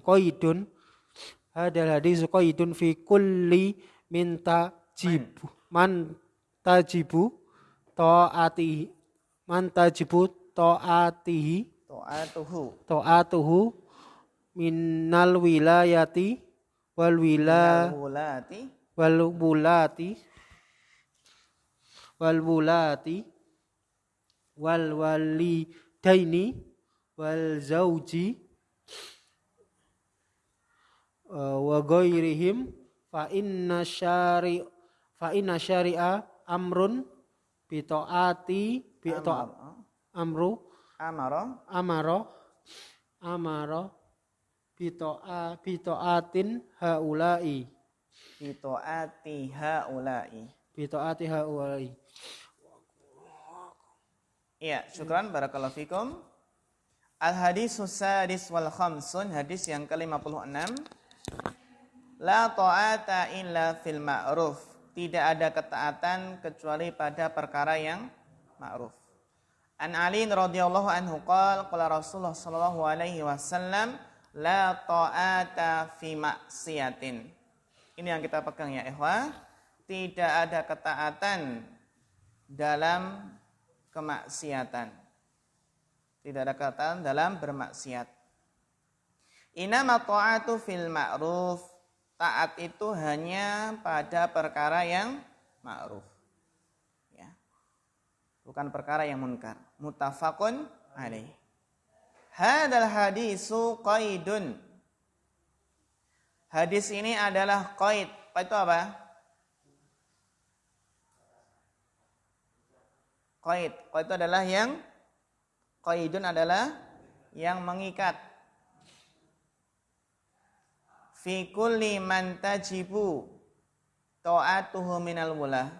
qaidun hadal hadisu qaidun fi kulli man tajibu ta'atuhu minal wilayati wal wulati wal walidaini wal zauji wa ghairihim fa inna syari'a amrun bi ta'ati amara bi ta'atin haula'i Iya, syukran barakallahu fikum. Al-hadisus sadis wal khamsun, hadis yang ke-56. La ta'ata illa fil ma'ruf. Tidak ada ketaatan kecuali pada perkara yang ma'ruf. An Ali radhiyallahu anhu qala Rasulullah sallallahu alaihi wasallam la ta'ata fi maksiatin. Ini yang kita pegang ya ikhwah. Tidak ada ketaatan dalam kemaksiatan. Tidak ada ketaatan dalam bermaksiat. Inama ta'atu fil ma'ruf. Taat itu hanya pada perkara yang ma'ruf. Ya. Bukan perkara yang munkar. Muttafaqun alaih. Hadal hadisu qaidun. Hadis ini adalah qaid. Itu apa? Qaid itu adalah qaidun adalah yang mengikat. Fi kulli man tajibu ta'atuhu minal wulah.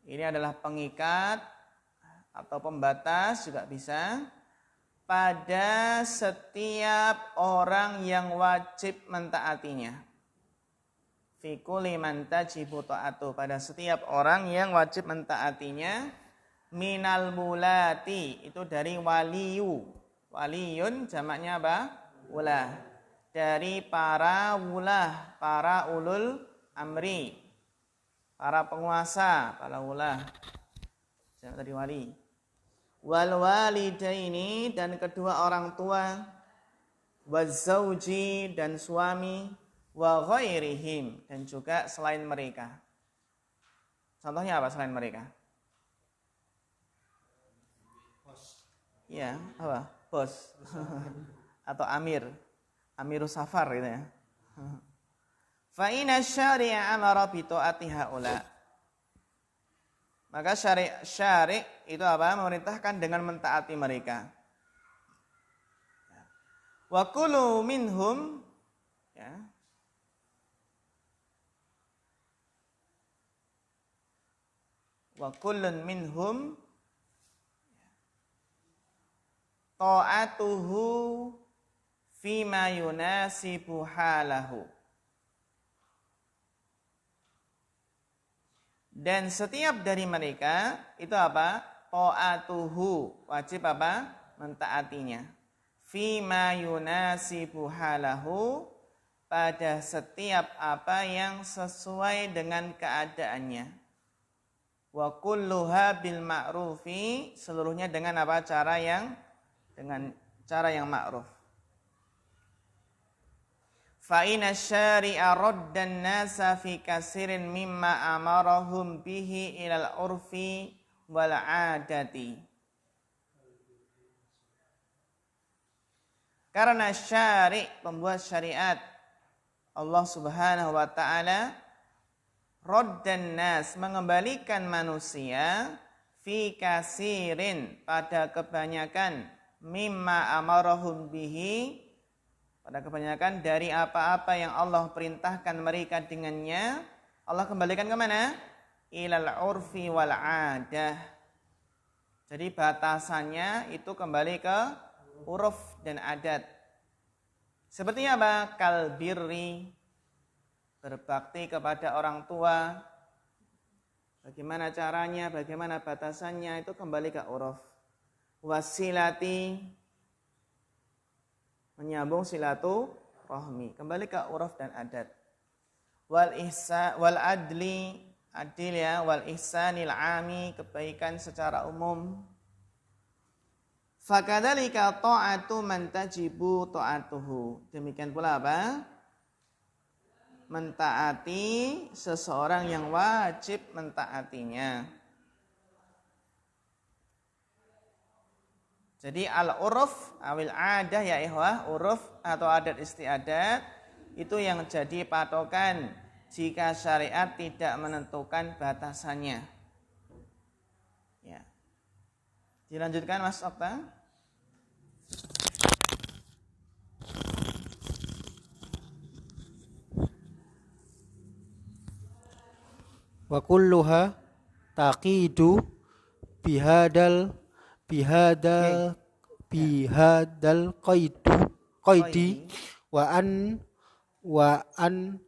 Ini adalah pengikat atau pembatas juga bisa pada setiap orang yang wajib mentaatinya. Fi kulli man tajibu ta'atu, pada setiap orang yang wajib mentaatinya. Minal mulati, itu dari waliyu. Waliyun jamaknya apa? Wulah. Dari para wulah, para ulul amri, para penguasa, para wulah. Jamak dari wali. Wal walidaini, dan kedua orang tua. Wazauji, dan suami. Wa ghairihim, dan juga selain mereka. Contohnya apa selain mereka? Bos. Ya, apa? Bos. Atau Amirus Safar gitu ya. Fa inna syari'a amara bi ta'ati haula. Maka syari' itu apa? Memerintahkan dengan mentaati mereka. Wa kulu minhum, ya. Wa kullun minhum ta'atuhu fima yunasibu halahu. Dan setiap dari mereka itu apa? Ta'atuhu, wajib apa? Mentaatinya. Fima yunasibu halahu, pada setiap apa yang sesuai dengan keadaannya. Wa kulluha bil ma'rufi, seluruhnya dengan apa? Dengan cara yang ma'ruf. Fa inna syari'a raddan nasa fi kasirin mimma amarahum bihi ilal urfi wal 'adati. Karena syari', pembuat syariat Allah Subhanahu wa taala, raddan nas, mengembalikan manusia, fi kasirin, pada kebanyakan, mimma amarahum bihi, pada kebanyakan dari apa-apa yang Allah perintahkan mereka dengannya, Allah kembalikan ke mana? Ilal urfi wal 'adah. Jadi batasannya itu kembali ke uruf dan adat. Seperti apa? Kal birri, berbakti kepada orang tua. Bagaimana caranya, bagaimana batasannya, itu kembali ke uruf. Wasilati, menyambung silaturahmi, kembali ke uruf dan adat. Wal ihsa wal adli, adil ya, wal ihsanil ami, kebaikan secara umum. Fakadzalika ta'atu man tajibu ta'atuhu. Demikian pula apa? Mentaati seseorang yang wajib mentaatinya. Jadi al-uruf awil adah ya ikhwah, uruf atau adat istiadat itu yang jadi patokan jika syariat tidak menentukan batasannya. Ya. Dilanjutkan Mas Okta. Wa kulluha taqidu bihadal qaidi wa an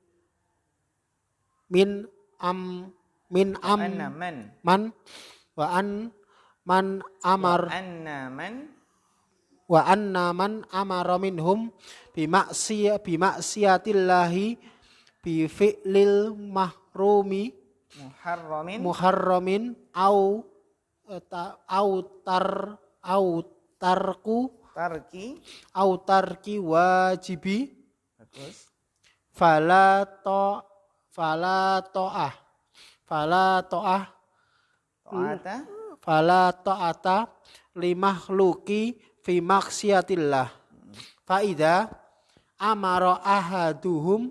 min am Anna man. man wa an man amar Anna man. wa anna man amara minhum bi maksiyatillahi bi fi'lil muharramin au tarki wajibi. Bagus. Fala ta'ata limakhluqi fi maksiatillah. Faida amara ahaduhum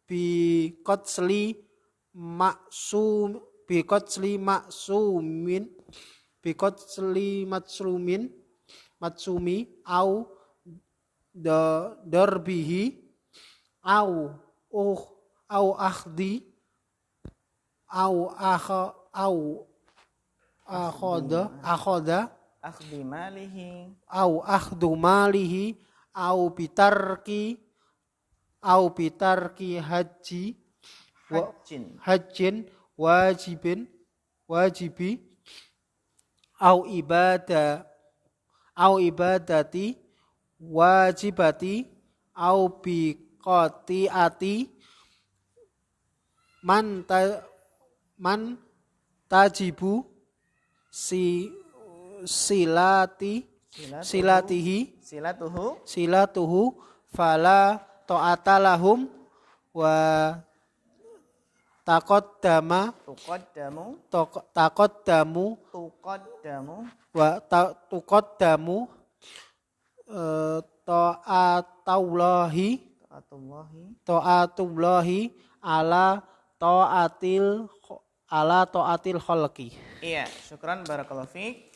bi qatsli matsumi au darbihi au akhdi au akhoda Akhdi malihi. au akhdu malihi au bitarki hajjin wajibi au ibadati wajibati au biqati'ati man tajibu silatuhu fala ta'ata lahum wa taqaddamu ta'atullahi ala ta'atil khalqi. Iya, syukran barakallahu fiik.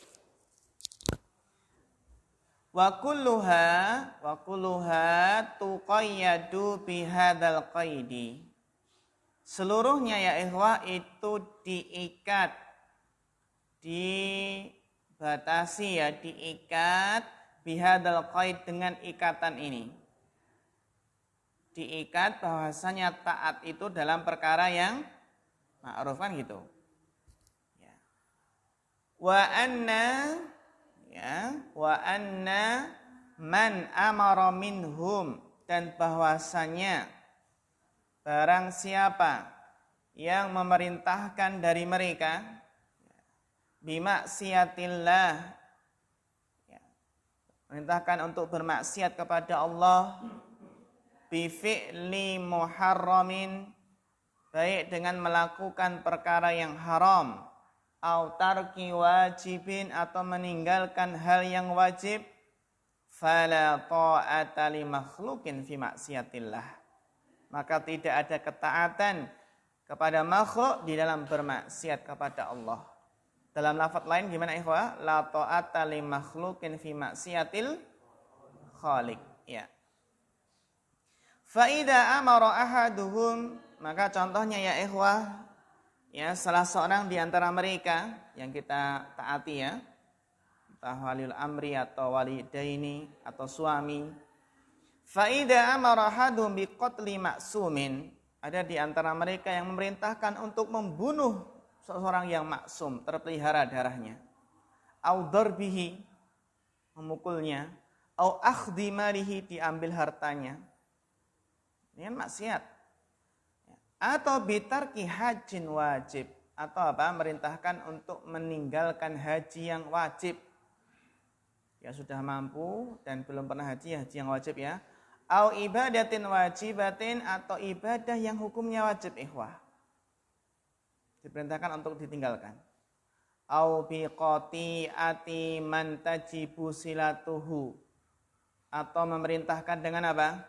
Wa kulluha tuqayyadu bihadzal qaidi. Seluruhnya ya ikhwah itu diikat, dibatasi ya, diikat bihadzal qaid dengan ikatan ini. Diikat bahwasanya taat itu dalam perkara yang ma'ruf kan gitu. Ya. Wa anna man amara minhum, dan bahwasanya barang siapa yang memerintahkan dari mereka bimaksiatillah, memerintahkan untuk bermaksiat kepada Allah, bifi'li muharramin, baik dengan melakukan perkara yang haram, au tarki wajibin, atau meninggalkan hal yang wajib, fala ta'ata li makhluqin fi maksiatillah, maka tidak ada ketaatan kepada makhluk di dalam bermaksiat kepada Allah. Dalam lafaz lain gimana ikhwah? La ta'ata li makhluqin fi maksiatil khaliq. Ya. Fa idza amara ahaduhum, maka contohnya ya ikhwah, ya salah seorang di antara mereka yang kita taati ya, entah waliul amri atau walidaini atau suami. Fa idza amara ahadum biqatli ma'sumin, ada di antara mereka yang memerintahkan untuk membunuh seseorang yang maksum, terpelihara darahnya. Au darbihi, memukulnya, au akhdhi malihi, diambil hartanya. Ini kan maksiat. Atau bitarki hajin wajib, atau apa? Merintahkan untuk meninggalkan haji yang wajib. Ya sudah mampu dan belum pernah haji, haji yang wajib ya. Au ibadatin wajibatin, atau ibadah yang hukumnya wajib ikhwah, diperintahkan untuk ditinggalkan. Au biqati'ati man tajibu silatuhu, atau memerintahkan dengan apa?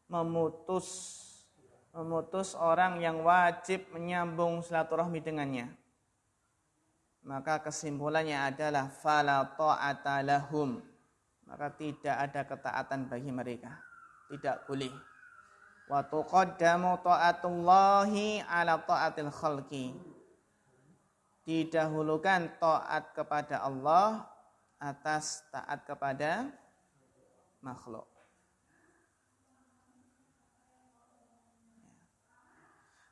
Memutus orang yang wajib menyambung silaturahmi dengannya. Maka kesimpulannya adalah fala ta'ata lahum, maka tidak ada ketaatan bagi mereka, tidak boleh. Wa tuqaddamu ta'atullahi ala ta'atil khalqi, didahulukan taat kepada Allah atas taat kepada makhluk.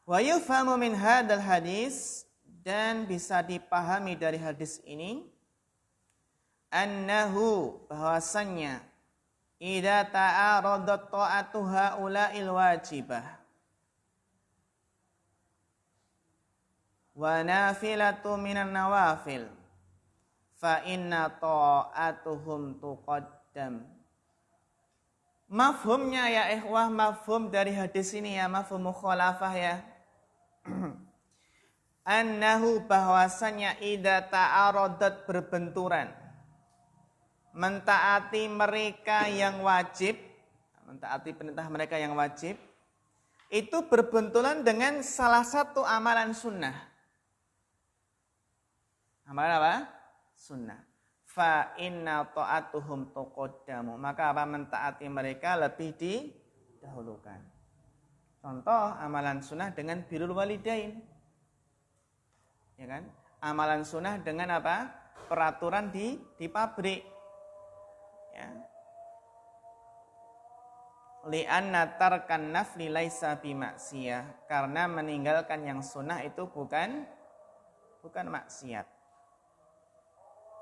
Wa yufhamu min hadzal hadis, dan bisa dipahami dari hadis ini, annahu, bahwasannya, idza ta'aradat ta'atu haula'il wajibah wa nafilatu minan nawafil fa inna ta'atuhum tuqaddam. Mafhumnya ya ikhwah, mafhum dari hadis ini ya, mafhum mukhalafah ya. Annahu, bahwasanya, idza ta'aradat, berbenturan, mentaati mereka yang wajib, mentaati perintah mereka yang wajib, itu berbenturan dengan salah satu amalan sunnah. Amalan apa? Sunnah. Fa inna ta'atuhum tuqaddamu, maka apa? Mentaati mereka lebih didahulukan. Contoh amalan sunnah dengan birrul walidain, ya kan? Amalan sunnah dengan apa? Peraturan di pabrik. Ya. Li'anna tarkan nafli laisa bimaksiyah, karena meninggalkan yang sunnah itu bukan maksiat.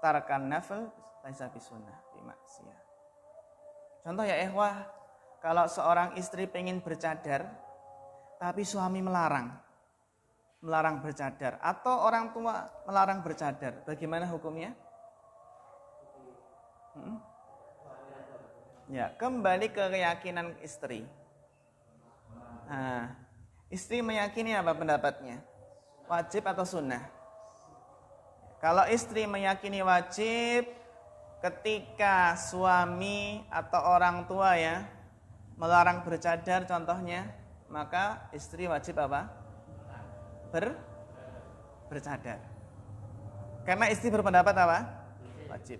Tarkan nafl laisa bisunnah bimaksiyah. Contoh ya ikhwah, kalau seorang istri pengen bercadar tapi suami melarang bercadar, atau orang tua melarang bercadar, bagaimana hukumnya? Ya, kembali ke keyakinan istri. Nah, istri meyakini apa pendapatnya? Wajib atau sunnah? Kalau istri meyakini wajib, ketika suami atau orang tua ya melarang bercadar contohnya, maka istri wajib apa? Bercadar. Karena istri berpendapat apa? Wajib.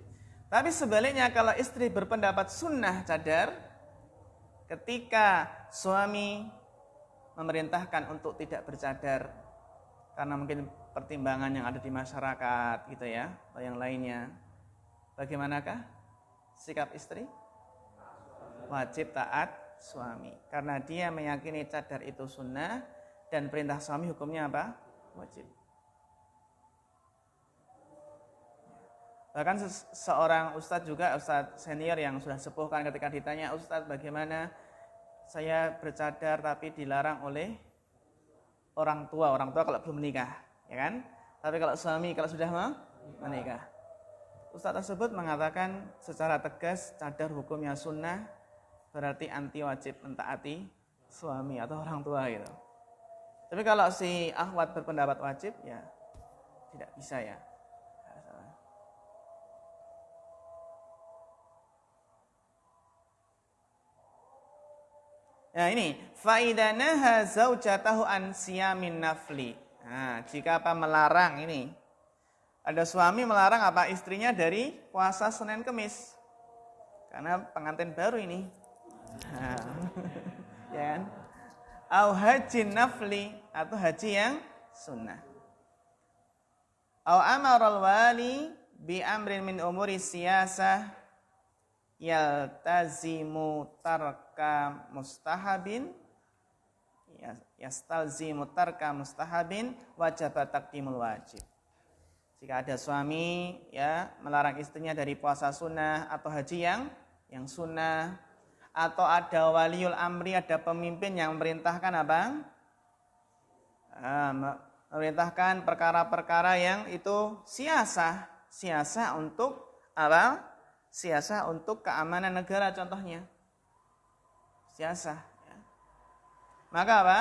Tapi sebaliknya kalau istri berpendapat sunnah cadar, ketika suami memerintahkan untuk tidak bercadar karena mungkin pertimbangan yang ada di masyarakat gitu ya, atau yang lainnya, bagaimanakah sikap istri? Wajib taat suami karena dia meyakini cadar itu sunnah dan perintah suami hukumnya apa? Wajib. Bahkan seorang ustadz juga, ustadz senior yang sudah sepuh kan, ketika ditanya, "Ustadz, bagaimana saya bercadar tapi dilarang oleh orang tua kalau belum menikah, ya kan? Tapi kalau suami kalau sudah menikah." Ustadz tersebut mengatakan secara tegas, cadar hukumnya sunnah, berarti anti wajib mentaati suami atau orang tua gitu. Tapi kalau si akhwat berpendapat wajib, ya tidak bisa ya. Nah ini, faidanaha zaujatahu an siyamin nafli. Nah, jika apa melarang ini, ada suami melarang apa istrinya dari puasa Senin Kemis, karena pengantin baru ini. Nah, ya kan? Au haji nafli, atau haji yang sunnah. Au amaral wali bi amrin min umuri siyasah yaltazimu tarka mustahabin, yastalzimu tarka mustahabin wajib taqdimul wajib. Jika ada suami ya melarang istrinya dari puasa sunnah atau haji yang sunnah, atau ada waliul amri, ada pemimpin yang memerintahkan apa? Memerintahkan perkara-perkara yang itu siasah untuk apa? Siasah untuk keamanan negara contohnya. Siasah. Ya. Maka apa?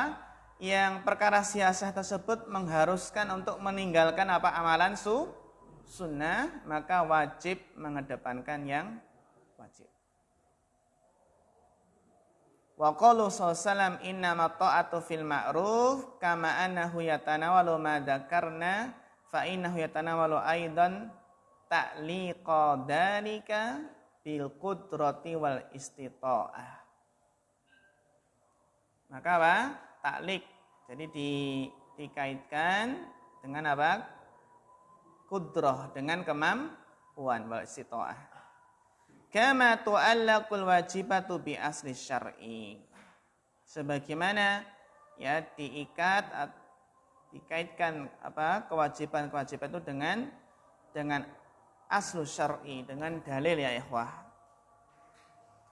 Yang perkara siasah tersebut mengharuskan untuk meninggalkan apa amalan sunnah, maka wajib mengedepankan yang wajib. Wa qalu sallallahu innama ta'atu fil ma'ruf kama annahu yatanawalu ma dzakarna fa innahu yatanawalu aidan ta'liqa dzalika bil qudrati wal istita'ah. Maka apa? Taklik. Jadi dikaitkan dengan apa? Qudrah, dengan kemampuan wal istita'ah. Kama tu'allaqul wajibatu bi asli syar'i. Sebagaimana ya dikaitkan apa? Kewajiban-kewajiban itu dengan aslu syar'i, dengan dalil ya ikhwah.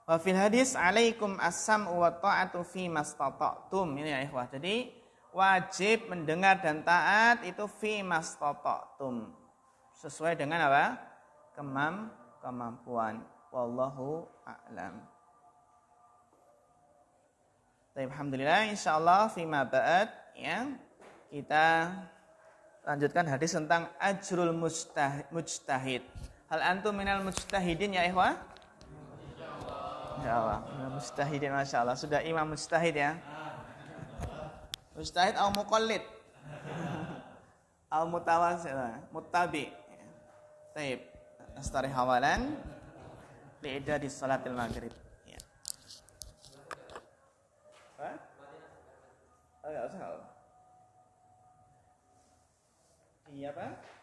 Wa fil hadis alaikum as-sam'u wa ta'atu fi mastata'tum. Ini ya ikhwah. Jadi wajib mendengar dan taat itu fi mastata'tum. Sesuai dengan apa? Kemampuan. Wallahu a'lam. Alhamdulillah, insyaallah fima ba'd ya. Kita lanjutkan hadis tentang ajrul mujtahid. Hal antum minal mujtahidin ya ikhwah? Insyaallah. Mujtahidin, masyaallah. Sudah imam mujtahid ya. Mujtahid atau muqallid? Al mutawasil, muttabi. Baik. Nastari hawalan li'idda di salatil maghrib. Ya. Hah? Oh, enggak usah. Iya, Pak.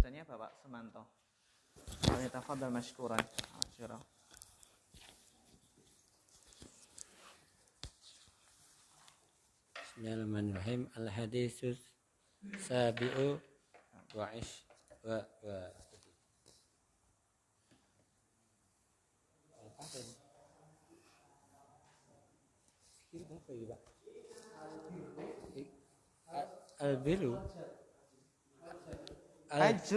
bacaannya Bapak Sumanto. Tafadhal mashkuran. Masyaallah. Bismillahirrahmanirrahim. Al-hadisus sabi'u wa ish wa Al-biru Ajr